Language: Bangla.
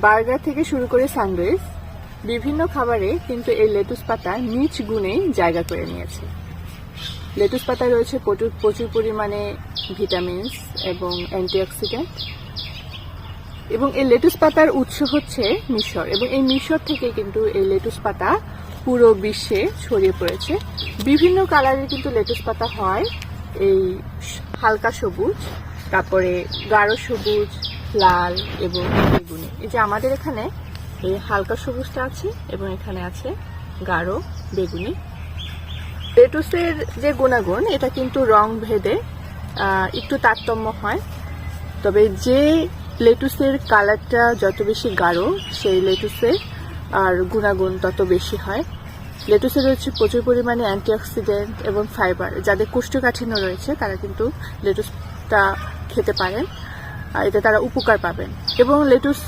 বার্গার থেকে শুরু করে স্যান্ডউইচ বিভিন্ন খাবারে কিন্তু এই লেটুস পাতা নিজ গুণে জায়গা করে নিয়েছে। লেটুস পাতায় রয়েছে প্রচুর পরিমাণে ভিটামিনস এবং অ্যান্টিঅক্সিডেন্ট, এবং এই লেটুস পাতার উৎস হচ্ছে মিশর, এবং এই মিশর থেকে কিন্তু এই লেটুস পাতা পুরো বিশ্বে ছড়িয়ে পড়েছে। বিভিন্ন কালারের কিন্তু লেটুস পাতা হয়, এই হালকা সবুজ, তারপরে গাঢ় সবুজ, লাল এবং বেগুনি। এই যে আমাদের এখানে এই হালকা সবুজটা আছে এবং এখানে আছে গাঢ় বেগুনি। লেটুসের যে গুণাগুণ, এটা কিন্তু রং ভেদে একটু তারতম্য হয়, তবে যে লেটুসের কালারটা যত বেশি গাঢ় সেই লেটুসের আর গুণাগুণ তত বেশি হয়। লেটুসে রয়েছে প্রচুর পরিমাণে অ্যান্টিঅক্সিডেন্ট এবং ফাইবার। যাদের কোষ্ঠকাঠিন্য রয়েছে তারা কিন্তু লেটুসটা খেতে পারেন, এতে তারা উপকার পাবেন। এবং লেটুস